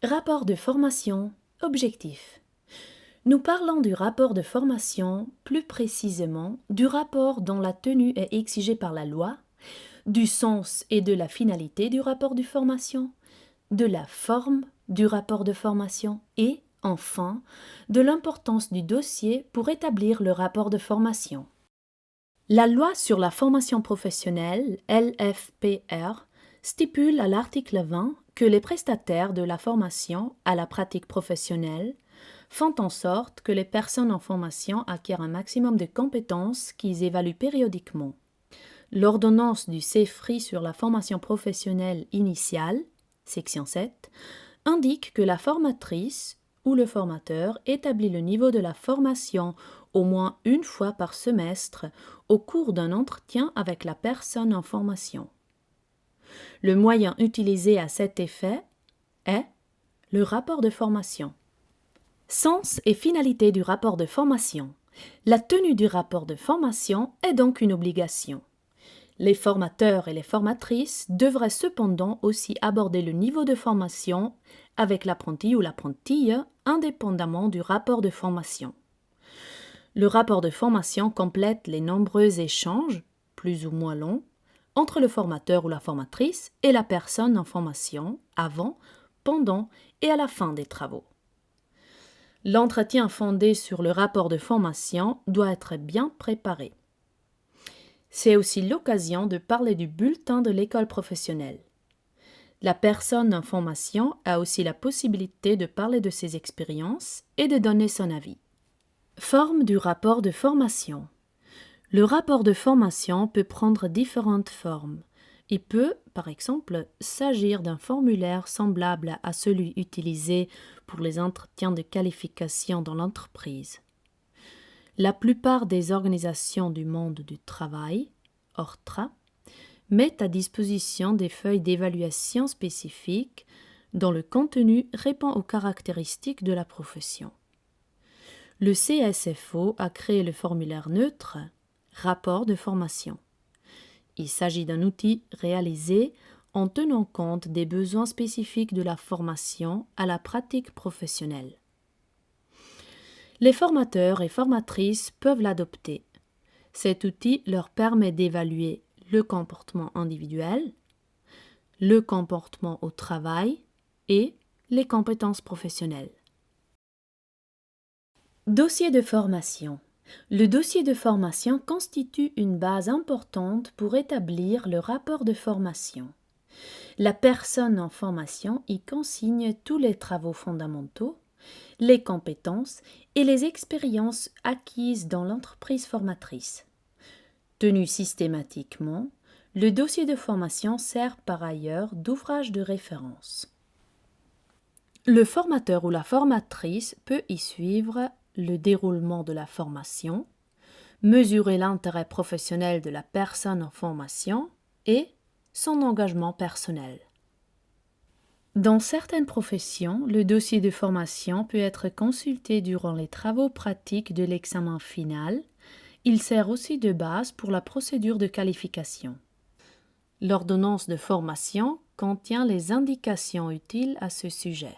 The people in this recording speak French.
Rapport de formation, objectif. Nous parlons du rapport de formation, plus précisément du rapport dont la tenue est exigée par la loi, du sens et de la finalité du rapport de formation, de la forme du rapport de formation et, enfin, de l'importance du dossier pour établir le rapport de formation. La loi sur la formation professionnelle, LFPR, stipule à l'article 20 que les prestataires de la formation à la pratique professionnelle font en sorte que les personnes en formation acquièrent un maximum de compétences qu'ils évaluent périodiquement. L'ordonnance du CFRI sur la formation professionnelle initiale, section 7, indique que la formatrice ou le formateur établit le niveau de la formation au moins une fois par semestre au cours d'un entretien avec la personne en formation. Le moyen utilisé à cet effet est le rapport de formation. Sens et finalité du rapport de formation. La tenue du rapport de formation est donc une obligation. Les formateurs et les formatrices devraient cependant aussi aborder le niveau de formation avec l'apprenti ou l'apprentie indépendamment du rapport de formation. Le rapport de formation complète les nombreux échanges, plus ou moins longs, entre le formateur ou la formatrice et la personne en formation avant, pendant et à la fin des travaux. L'entretien fondé sur le rapport de formation doit être bien préparé. C'est aussi l'occasion de parler du bulletin de l'école professionnelle. La personne en formation a aussi la possibilité de parler de ses expériences et de donner son avis. Forme du rapport de formation. Le rapport de formation peut prendre différentes formes. Il peut, par exemple, s'agir d'un formulaire semblable à celui utilisé pour les entretiens de qualification dans l'entreprise. La plupart des organisations du monde du travail, ORTRA, mettent à disposition des feuilles d'évaluation spécifiques dont le contenu répond aux caractéristiques de la profession. Le CSFO a créé le formulaire neutre « Rapport de formation ». Il s'agit d'un outil réalisé en tenant compte des besoins spécifiques de la formation à la pratique professionnelle. Les formateurs et formatrices peuvent l'adopter. Cet outil leur permet d'évaluer le comportement individuel, le comportement au travail et les compétences professionnelles. Dossier de formation. Le dossier de formation constitue une base importante pour établir le rapport de formation. La personne en formation y consigne tous les travaux fondamentaux, les compétences et les expériences acquises dans l'entreprise formatrice. Tenu systématiquement, le dossier de formation sert par ailleurs d'ouvrage de référence. Le formateur ou la formatrice peut y suivre le déroulement de la formation, mesurer l'intérêt professionnel de la personne en formation et son engagement personnel. Dans certaines professions, le dossier de formation peut être consulté durant les travaux pratiques de l'examen final. Il sert aussi de base pour la procédure de qualification. L'ordonnance de formation contient les indications utiles à ce sujet.